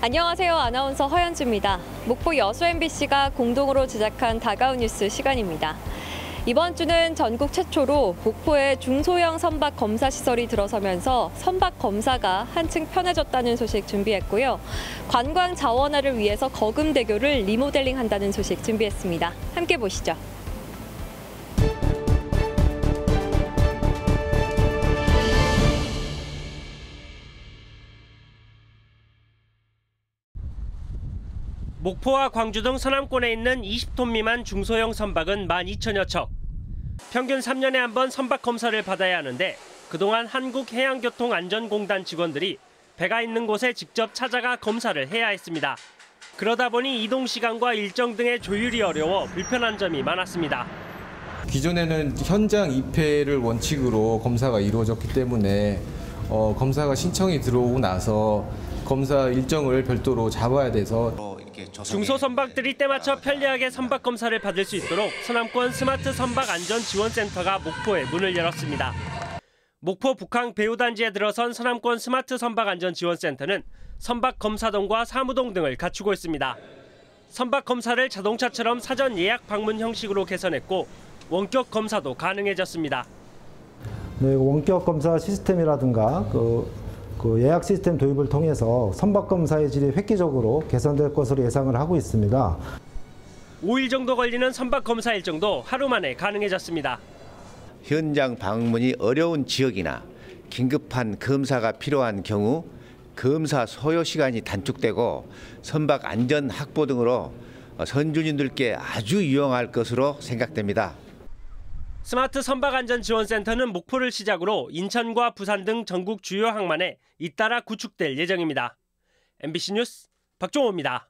안녕하세요. 아나운서 허연주입니다. 목포 여수 MBC가 공동으로 제작한 다가온 뉴스 시간입니다. 이번 주는 전국 최초로 목포에 중소형 선박 검사 시설이 들어서면서 선박 검사가 한층 편해졌다는 소식 준비했고요. 관광 자원화를 위해서 거금대교를 리모델링한다는 소식 준비했습니다. 함께 보시죠. 목포와 광주 등 서남권에 있는 20톤 미만 중소형 선박은 12,000여 척. 평균 3년에 한 번 선박 검사를 받아야 하는데 그동안 한국해양교통안전공단 직원들이 배가 있는 곳에 직접 찾아가 검사를 해야 했습니다. 그러다 보니 이동 시간과 일정 등의 조율이 어려워 불편한 점이 많았습니다. 기존에는 현장 입회를 원칙으로 검사가 이루어졌기 때문에 검사가 신청이 들어오고 나서 검사 일정을 별도로 잡아야 돼서 중소 선박들이 때맞춰 편리하게 선박 검사를 받을 수 있도록 서남권 스마트 선박 안전 지원센터가 목포에 문을 열었습니다. 목포 북항 배후단지에 들어선 서남권 스마트 선박 안전 지원센터는 선박 검사동과 사무동 등을 갖추고 있습니다. 선박 검사를 자동차처럼 사전 예약 방문 형식으로 개선했고 원격 검사도 가능해졌습니다. 네, 원격 검사 시스템이라든가 그 예약 시스템 도입을 통해서 선박 검사의 질이 획기적으로 개선될 것으로 예상을 하고 있습니다. 5일 정도 걸리는 선박 검사 일정도 하루 만에 가능해졌습니다. 현장 방문이 어려운 지역이나 긴급한 검사가 필요한 경우 검사 소요 시간이 단축되고 선박 안전 확보 등으로 선주님들께 아주 유용할 것으로 생각됩니다. 스마트 선박안전지원센터는 목포를 시작으로 인천과 부산 등 전국 주요 항만에 잇따라 구축될 예정입니다. MBC 뉴스 박종호입니다.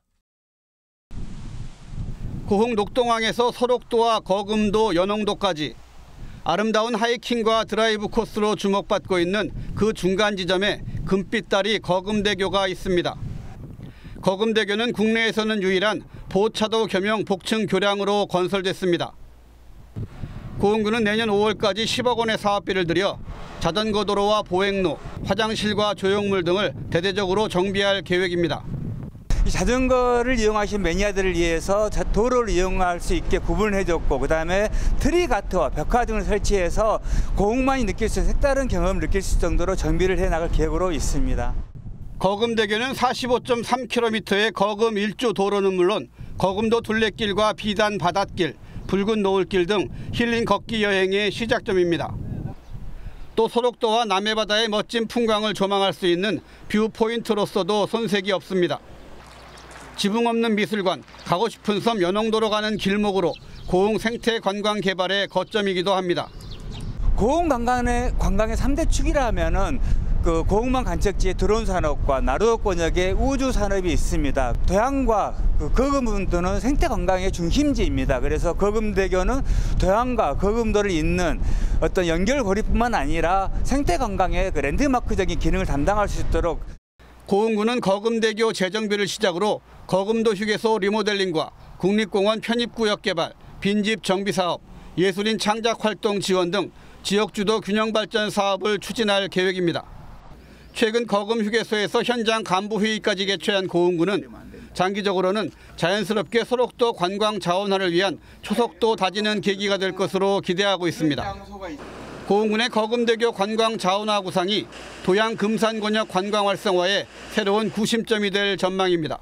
고흥 녹동항에서 소록도와 거금도, 연홍도까지 아름다운 하이킹과 드라이브 코스로 주목받고 있는 그 중간 지점에 금빛다리 거금대교가 있습니다. 거금대교는 국내에서는 유일한 보차도 겸용 복층 교량으로 건설됐습니다. 고흥구는 내년 5월까지 10억 원의 사업비를 들여 자전거 도로와 보행로, 화장실과 조형물 등을 대대적으로 정비할 계획입니다. 자전거를 이용하신 매니아들을 위해서 도로를 이용할 수 있게 구분을 해줬고 그다음에 트리가트와 벽화 등을 설치해서 고흥만이 느낄 수 있는 색다른 경험을 느낄 수 있을 정도로 정비를 해나갈 계획으로 있습니다. 거금대교는 45.3km의 거금 1조 도로는 물론 거금도 둘레길과 비단 바닷길, 붉은 노을길 등 힐링 걷기 여행의 시작점입니다. 또 소록도와 남해바다의 멋진 풍광을 조망할 수 있는 뷰포인트로서도 손색이 없습니다. 지붕 없는 미술관, 가고 싶은 섬 연홍도로 가는 길목으로 고흥 생태 관광 개발의 거점이기도 합니다. 고흥 관광의 3대 축이라 하면은 그 고흥만 관측지의 드론 산업과 나루터권역의 우주 산업이 있습니다. 도양과 거금도는 생태 관광의 중심지입니다. 그래서 거금대교는 도양과 거금도를 잇는 어떤 연결고리뿐만 아니라 생태 관광의 그 랜드마크적인 기능을 담당할 수 있도록 고흥구는 거금대교 재정비를 시작으로 거금도 휴게소 리모델링과 국립공원 편입구역 개발, 빈집 정비 사업, 예술인 창작 활동 지원 등 지역주도 균형 발전 사업을 추진할 계획입니다. 최근 거금 휴게소에서 현장 간부 회의까지 개최한 고흥구는 장기적으로는 자연스럽게 소록도 관광 자원화를 위한 초속도 다지는 계기가 될 것으로 기대하고 있습니다. 고흥군의 거금대교 관광 자원화 구상이 도양 금산권역 관광 활성화의 새로운 구심점이 될 전망입니다.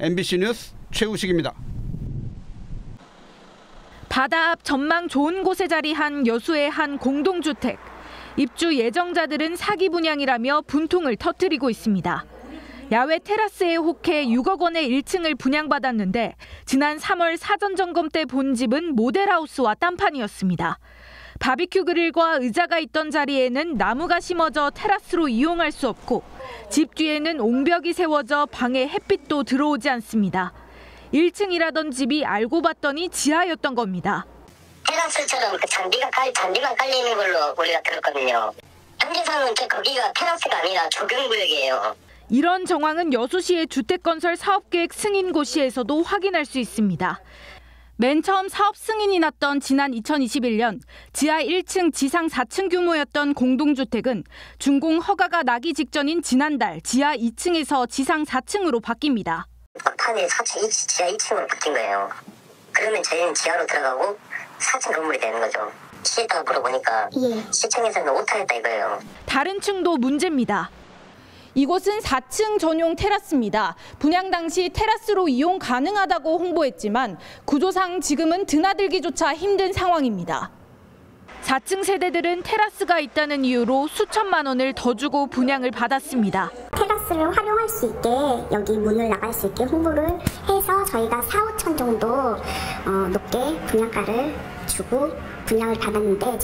MBC 뉴스 최우식입니다. 바다 앞 전망 좋은 곳에 자리한 여수의 한 공동주택. 입주 예정자들은 사기 분양이라며 분통을 터뜨리고 있습니다. 야외 테라스에 혹해 6억 원의 1층을 분양받았는데 지난 3월 사전 점검 때 본 집은 모델하우스와 딴판이었습니다. 바비큐 그릴과 의자가 있던 자리에는 나무가 심어져 테라스로 이용할 수 없고 집 뒤에는 옹벽이 세워져 방에 햇빛도 들어오지 않습니다. 1층이라던 집이 알고 봤더니 지하였던 겁니다. 테라스처럼 그 잔디만 깔리는 걸로 우리가 들었거든요. 현재상은 거기가 테라스가 아니라 조경구역이에요. 이런 정황은 여수시의 주택건설 사업계획 승인고시에서도 확인할 수 있습니다. 맨 처음 사업 승인이 났던 지난 2021년 지하 1층, 지상 4층 규모였던 공동주택은 준공 허가가 나기 직전인 지난달 지하 2층에서 지상 4층으로 바뀝니다. 막판에 지하 2층으로 바뀐 거예요. 그러면 저희는 지하로 들어가고 4층 건물이 되는 거죠. 시에다가 물어보니까 시청에서는 오타했다 이거예요. 다른 층도 문제입니다. 이곳은 4층 전용 테라스입니다. 분양 당시 테라스로 이용 가능하다고 홍보했지만 구조상 지금은 드나들기조차 힘든 상황입니다. 4층 세대들은 테라스가 있다는 이유로 수천만 원을 더 주고 분양을 받았습니다. 테라스를 활용할 수 있게 여기 문을 나갈 수 있게 홍보를 해서 저희가 4, 5천 정도 높게 분양가를 주고 분양을 받았는데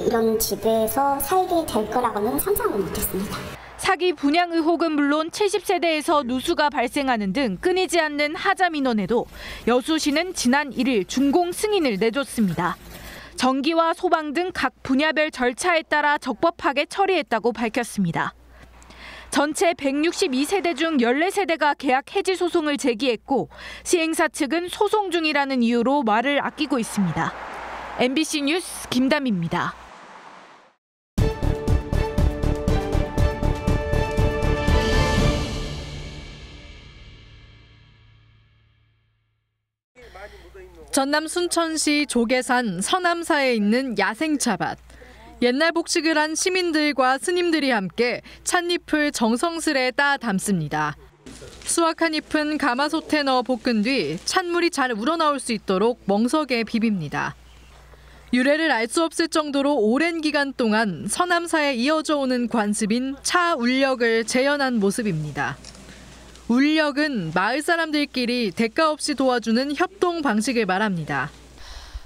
이런 집에서 살게 될 거라고는 상상을 못했습니다. 사기 분양 의혹은 물론 70세대에서 누수가 발생하는 등 끊이지 않는 하자 민원에도 여수시는 지난 1일 준공 승인을 내줬습니다. 전기와 소방 등 각 분야별 절차에 따라 적법하게 처리했다고 밝혔습니다. 전체 162세대 중 14세대가 계약 해지 소송을 제기했고 시행사 측은 소송 중이라는 이유로 말을 아끼고 있습니다. MBC 뉴스 김담입니다. 전남 순천시 조계산 서남사에 있는 야생차밭. 옛날 복식을 한 시민들과 스님들이 함께 찻잎을 정성스레 따 담습니다. 수확한 잎은 가마솥에 넣어 볶은 뒤 찬물이 잘 우러나올 수 있도록 멍석에 비빕니다. 유래를 알 수 없을 정도로 오랜 기간 동안 서남사에 이어져 오는 관습인 차 울력을 재현한 모습입니다. 울력은 마을 사람들끼리 대가 없이 도와주는 협동 방식을 말합니다.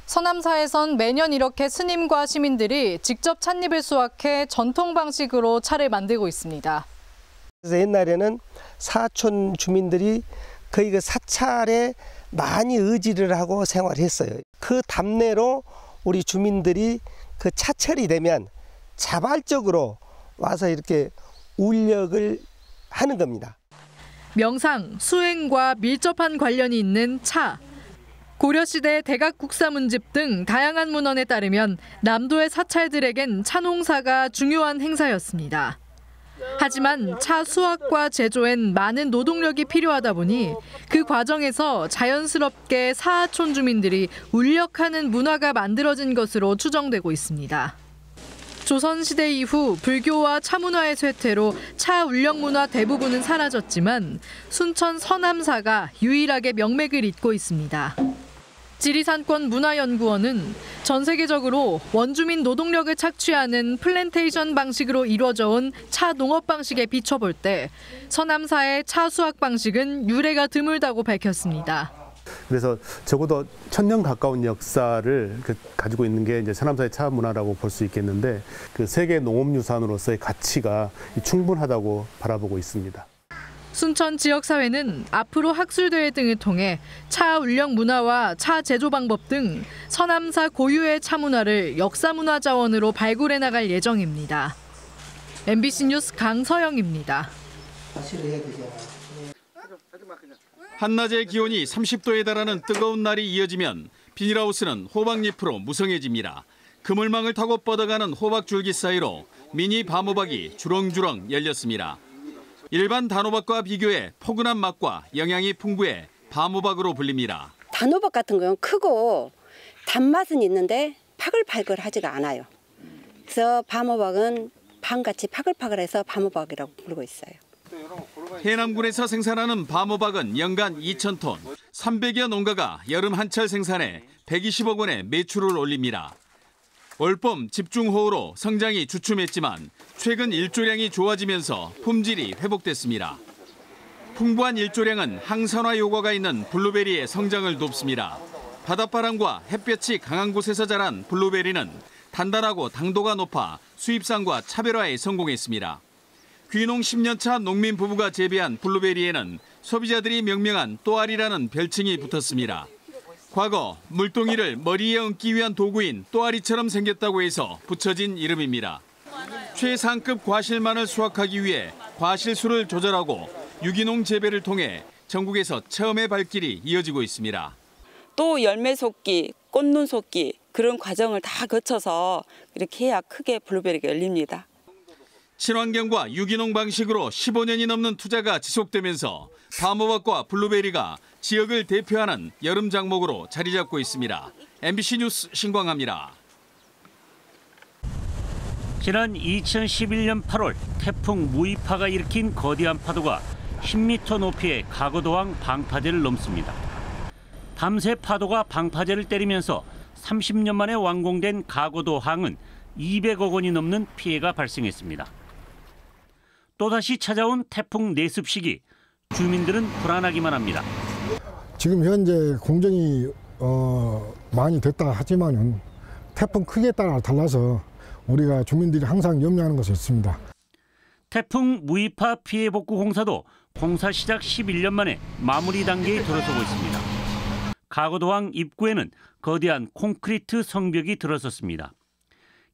서남사에선 매년 이렇게 스님과 시민들이 직접 찻잎을 수확해 전통 방식으로 차를 만들고 있습니다. 그래서 옛날에는 사촌 주민들이 거의 그 사찰에 많이 의지를 하고 생활했어요. 그 답례로 우리 주민들이 그 차철이 되면 자발적으로 와서 이렇게 울력을 하는 겁니다. 명상, 수행과 밀접한 관련이 있는 차. 고려시대 대각국사문집 등 다양한 문헌에 따르면 남도의 사찰들에겐 차 농사가 중요한 행사였습니다. 하지만 차 수확과 제조엔 많은 노동력이 필요하다 보니 그 과정에서 자연스럽게 사하촌 주민들이 울력하는 문화가 만들어진 것으로 추정되고 있습니다. 조선시대 이후 불교와 차문화의 쇠퇴로 차 울력 문화 대부분은 사라졌지만 순천 서남사가 유일하게 명맥을 잇고 있습니다. 지리산권 문화연구원은 전 세계적으로 원주민 노동력을 착취하는 플랜테이션 방식으로 이루어져 온 차 농업 방식에 비춰볼 때 서남사의 차 수확 방식은 유래가 드물다고 밝혔습니다. 그래서 적어도 1000년 가까운 역사를 가지고 있는 게 이제 서남사의 차 문화라고 볼 수 있겠는데 그 세계 농업유산으로서의 가치가 충분하다고 바라보고 있습니다. 순천 지역사회는 앞으로 학술대회 등을 통해 차 울력 문화와 차 제조 방법 등 서남사 고유의 차 문화를 역사문화자원으로 발굴해 나갈 예정입니다. MBC 뉴스 강서영입니다. 한낮의 기온이 30도에 달하는 뜨거운 날이 이어지면 비닐하우스는 호박잎으로 무성해집니다. 그물망을 타고 뻗어가는 호박줄기 사이로 미니 밤호박이 주렁주렁 열렸습니다. 일반 단호박과 비교해 포근한 맛과 영양이 풍부해 밤호박으로 불립니다. 단호박 같은 건 크고 단맛은 있는데 파글파글하지가 않아요. 그래서 밤호박은 밤같이 파글파글해서 밤호박이라고 부르고 있어요. 해남군에서 생산하는 밤호박은 연간 2,000톤, 300여 농가가 여름 한철 생산해 120억 원의 매출을 올립니다. 올봄 집중호우로 성장이 주춤했지만 최근 일조량이 좋아지면서 품질이 회복됐습니다. 풍부한 일조량은 항산화 효과가 있는 블루베리의 성장을 돕습니다. 바닷바람과 햇볕이 강한 곳에서 자란 블루베리는 단단하고 당도가 높아 수입상과 차별화에 성공했습니다. 귀농 10년차 농민 부부가 재배한 블루베리에는 소비자들이 명명한 또아리라는 별칭이 붙었습니다. 과거 물동이를 머리에 얹기 위한 도구인 또아리처럼 생겼다고 해서 붙여진 이름입니다. 최상급 과실만을 수확하기 위해 과실수를 조절하고 유기농 재배를 통해 전국에서 처음의 발길이 이어지고 있습니다. 또 열매 솟기, 꽃눈 솟기 그런 과정을 다 거쳐서 이렇게 해야 크게 블루베리가 열립니다. 친환경과 유기농 방식으로 15년이 넘는 투자가 지속되면서 바모박과 블루베리가 지역을 대표하는 여름 작목으로 자리 잡고 있습니다. MBC 뉴스 신광합니다. 지난 2011년 8월 태풍 무이파가 일으킨 거대한 파도가 10m 높이의 가거도항 방파제를 넘습니다. 밤새 파도가 방파제를 때리면서 30년 만에 완공된 가거도항은 200억 원이 넘는 피해가 발생했습니다. 또다시 찾아온 태풍 내습 시기, 주민들은 불안하기만 합니다. 지금 현재 공정이 많이 됐다 하지만은 태풍 크기에 따라 달라서 우리가 주민들이 항상 염려하는 것이 있습니다. 태풍 무이파 피해 복구 공사도 공사 시작 11년 만에 마무리 단계에 들어서고 있습니다. 가거도항 입구에는 거대한 콘크리트 성벽이 들어섰습니다.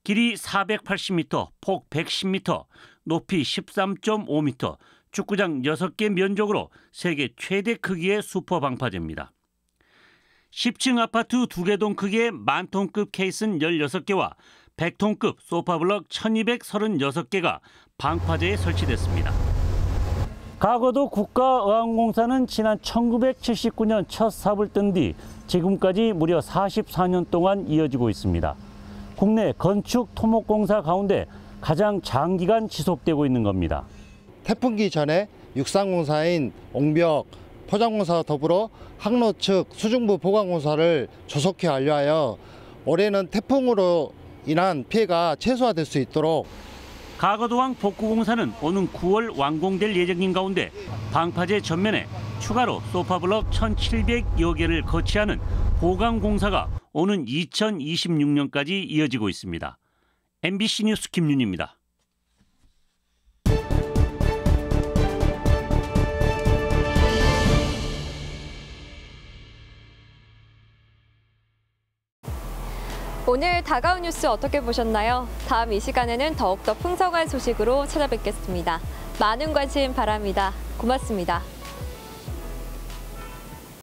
길이 480m, 폭 110m, 높이 13.5m, 축구장 6개 면적으로 세계 최대 크기의 슈퍼 방파제입니다. 10층 아파트 2개 동 크기의 만톤급 케이슨 16개와 100톤급 소파블럭 1236개가 방파제에 설치됐습니다. 가거도 국가어항공사는 지난 1979년 첫 삽을 뜬 뒤 지금까지 무려 44년 동안 이어지고 있습니다. 국내 건축 토목공사 가운데 가장 장기간 지속되고 있는 겁니다. 태풍기 전에 육상공사인 옹벽, 포장공사와 더불어 항로 측 수중부 보강공사를 조속히 완료하여 올해는 태풍으로 인한 피해가 최소화될 수 있도록 가거도항 복구공사는 오는 9월 완공될 예정인 가운데 방파제 전면에 추가로 소파블럭 1,700여 개를 거치하는 보강공사가 오는 2026년까지 이어지고 있습니다. MBC 뉴스 김윤입니다. 오늘 다가온 뉴스 어떻게 보셨나요? 다음 이 시간에는 더욱더 풍성한 소식으로 찾아뵙겠습니다. 많은 관심 바랍니다. 고맙습니다.